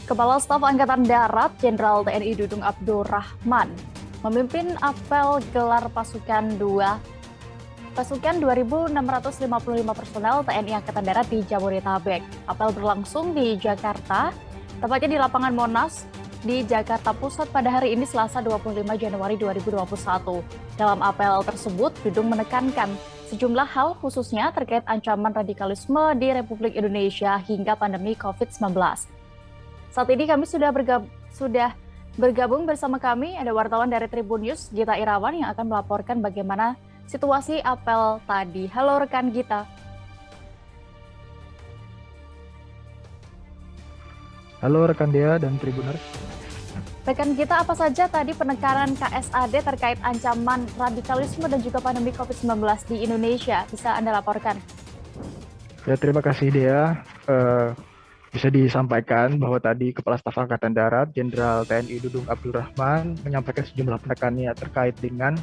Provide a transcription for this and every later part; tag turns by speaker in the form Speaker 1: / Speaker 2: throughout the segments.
Speaker 1: Kepala Staf Angkatan Darat Jenderal TNI Dudung Abdurrahman memimpin apel gelar pasukan 2.655 personel TNI Angkatan Darat di Jabodetabek. Apel berlangsung di Jakarta, tepatnya di lapangan Monas di Jakarta Pusat pada hari ini Selasa 25 Januari 2021. Dalam apel tersebut, Dudung menekankan sejumlah hal khususnya terkait ancaman radikalisme di Republik Indonesia hingga pandemi COVID-19. Saat ini kami sudah bergabung bersama kami, ada wartawan dari Tribun News, Gita Irawan, yang akan melaporkan bagaimana situasi apel tadi. Halo rekan Gita.
Speaker 2: Halo rekan Dea dan Tribuners.
Speaker 1: Rekan Gita, apa saja tadi penekanan KSAD terkait ancaman radikalisme dan juga pandemi COVID-19 di Indonesia? Bisa Anda laporkan?
Speaker 2: Ya, terima kasih Dea. Bisa disampaikan bahwa tadi Kepala Staf Angkatan Darat Jenderal TNI Dudung Abdurrahman menyampaikan sejumlah penekanannya terkait dengan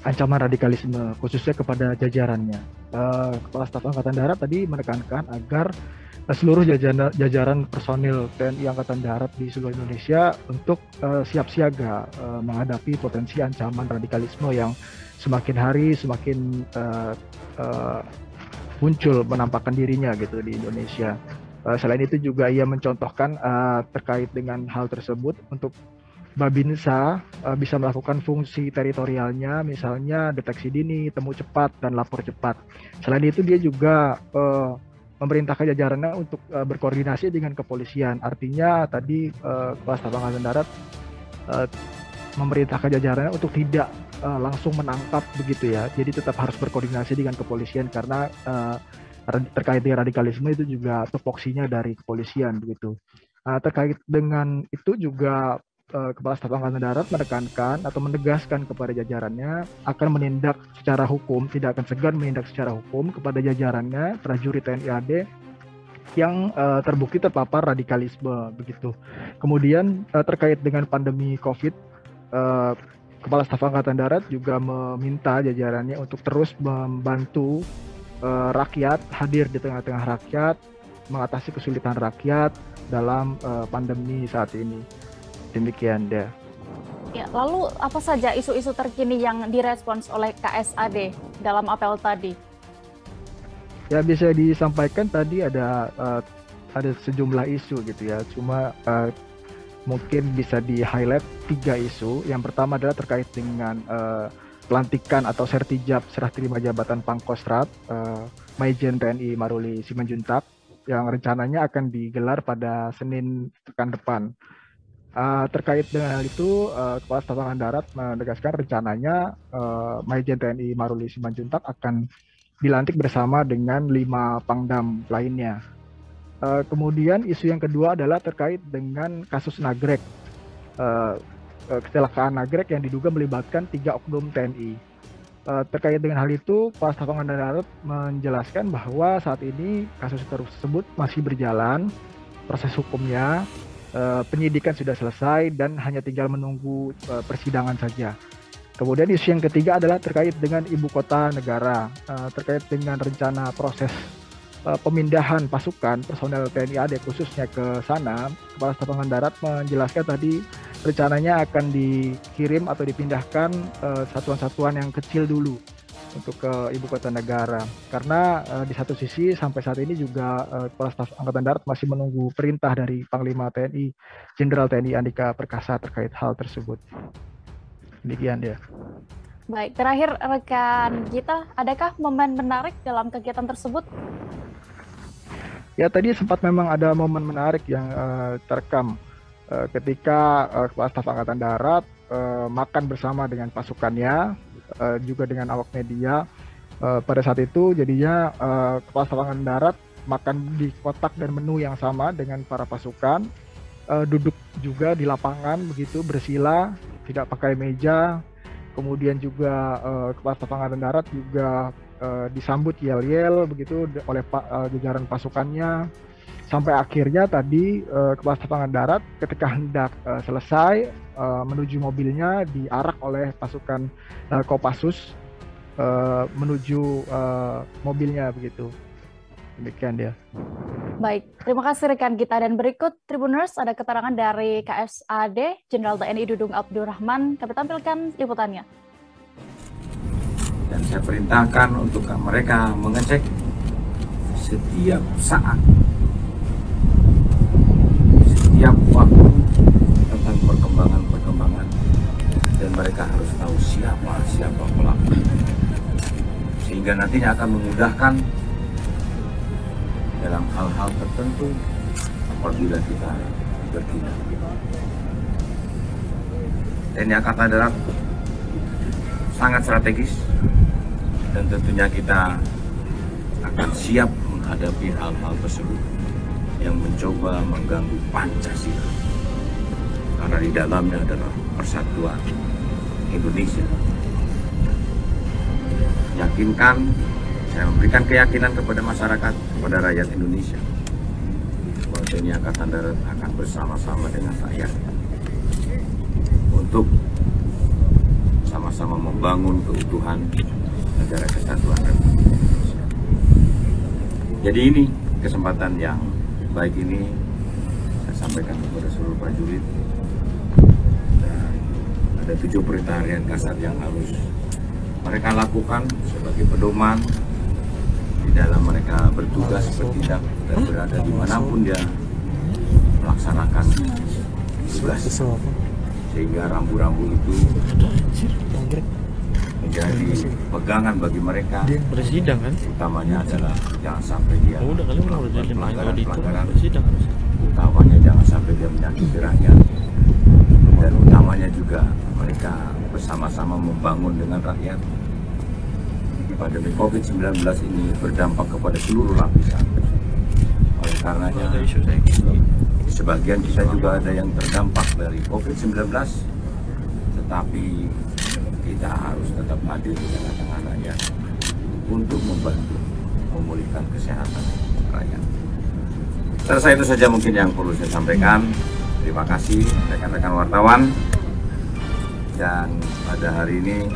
Speaker 2: ancaman radikalisme, khususnya kepada jajarannya. Kepala Staf Angkatan Darat tadi menekankan agar seluruh jajaran personil TNI Angkatan Darat di seluruh Indonesia untuk siap siaga menghadapi potensi ancaman radikalisme yang semakin hari semakin muncul menampakkan dirinya gitu di Indonesia. Selain itu juga ia mencontohkan terkait dengan hal tersebut untuk Babinsa bisa melakukan fungsi teritorialnya, misalnya deteksi dini, temu cepat, dan lapor cepat. Selain itu dia juga memerintahkan jajarannya untuk berkoordinasi dengan kepolisian. Artinya tadi Kepala Staf Angkatan Darat memerintahkan jajarannya untuk tidak langsung menangkap begitu ya. Jadi tetap harus berkoordinasi dengan kepolisian karena terkait dengan radikalisme itu juga tupoksinya dari kepolisian begitu. Terkait dengan itu juga Kepala Staf Angkatan Darat menekankan atau menegaskan kepada jajarannya akan menindak secara hukum, tidak akan segan menindak secara hukum kepada jajarannya prajurit TNI AD yang terbukti terpapar radikalisme begitu. Kemudian terkait dengan pandemi COVID, Kepala Staf Angkatan Darat juga meminta jajarannya untuk terus membantu rakyat, hadir di tengah-tengah rakyat, mengatasi kesulitan rakyat dalam pandemi saat ini. Demikian deh.
Speaker 1: Ya, lalu apa saja isu-isu terkini yang direspons oleh KSAD dalam apel tadi?
Speaker 2: Ya, bisa disampaikan tadi ada sejumlah isu gitu ya. Cuma mungkin bisa di-highlight 3 isu. Yang pertama adalah terkait dengan pelantikan atau sertijab serah terima jabatan Pangkostrat Maijen TNI Maruli Simanjuntak yang rencananya akan digelar pada Senin pekan depan. Terkait dengan hal itu, Kepala Staf Angkatan Darat menegaskan rencananya Maijen TNI Maruli Simanjuntak akan dilantik bersama dengan 5 Pangdam lainnya. Kemudian isu yang kedua adalah terkait dengan kasus Nagrek. Kecelakaan Nagrek yang diduga melibatkan 3 oknum TNI. Terkait dengan hal itu, Kepala Staf Angkatan Darat menjelaskan bahwa saat ini kasus tersebut masih berjalan, proses hukumnya, penyidikan sudah selesai dan hanya tinggal menunggu persidangan saja. Kemudian isu yang ketiga adalah terkait dengan ibu kota negara, terkait dengan rencana proses pemindahan pasukan personel TNI AD khususnya ke sana. Kepala Staf Angkatan Darat menjelaskan tadi rencananya akan dikirim atau dipindahkan satuan-satuan yang kecil dulu untuk ke ibu kota negara. Karena di satu sisi sampai saat ini juga Kepala Staf Angkatan Darat masih menunggu perintah dari Panglima TNI Jenderal TNI Andika Perkasa terkait hal tersebut. Demikian dia.
Speaker 1: Baik, terakhir rekan Gita, adakah momen menarik dalam kegiatan tersebut?
Speaker 2: Ya, tadi sempat memang ada momen menarik yang terekam ketika Kepala Staf Angkatan Darat makan bersama dengan pasukannya, juga dengan awak media. Pada saat itu jadinya Kepala Staf Angkatan Darat makan di kotak dan menu yang sama dengan para pasukan, duduk juga di lapangan begitu bersila, tidak pakai meja. Kemudian juga Kepala Staf Angkatan Darat juga disambut yel-yel begitu oleh jajaran pasukannya. Sampai akhirnya tadi Kepala Staf Angkatan Darat ketika hendak selesai menuju mobilnya diarak oleh pasukan Kopassus menuju mobilnya begitu. Demikian dia.
Speaker 1: Baik, terima kasih rekan kita. Dan berikut Tribuners ada keterangan dari KSAD Jenderal TNI Dudung Abdurrahman. Kami tampilkan liputannya.
Speaker 3: Dan saya perintahkan untuk mereka mengecek setiap saat, setiap waktu tentang perkembangan, dan mereka harus tahu siapa pelaku, sehingga nantinya akan memudahkan dalam hal-hal tertentu apabila kita bertindak. TNI Angkatan Darat sangat strategis, dan tentunya kita akan siap menghadapi hal-hal tersebut yang mencoba mengganggu Pancasila, karena di dalamnya adalah persatuan Indonesia. Yakinkan, saya memberikan keyakinan kepada masyarakat, kepada rakyat Indonesia, bahwa TNI Angkatan Darat akan bersama-sama dengan rakyat untuk sama-sama membangun keutuhan negara kesatuan Republik Indonesia. Jadi ini kesempatan yang baik ini saya sampaikan kepada seluruh prajurit, dan ada 7 perintah harian kasar yang harus mereka lakukan sebagai pedoman di dalam mereka bertugas, bertindak, dan berada dimanapun dia melaksanakan tugas, sehingga rambu-rambu itu menjadi pegangan bagi mereka. Utamanya adalah jangan sampai dia melakukan pelanggaran, utamanya jangan sampai dia menyakiti rakyat, dan utamanya juga mereka bersama-sama membangun dengan rakyat. Pandemi COVID-19 ini berdampak kepada seluruh lapisan. Oleh karenanya, sebagian kita juga ada yang terdampak dari COVID-19, tetapi kita harus tetap hadir di tengah-tengah rakyat untuk membantu memulihkan kesehatan rakyat. Selesai, itu saja mungkin yang perlu saya sampaikan. Terima kasih rekan-rekan wartawan. Dan pada hari ini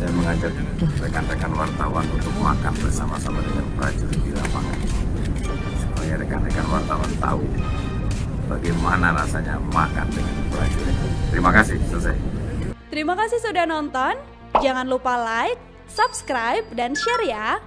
Speaker 3: saya mengajak rekan-rekan wartawan untuk makan bersama-sama dengan prajurit di lapangan, supaya rekan-rekan wartawan tahu bagaimana rasanya makan dengan prajurit. Terima kasih, selesai.
Speaker 4: Terima kasih sudah nonton. Jangan lupa like, subscribe, dan share ya.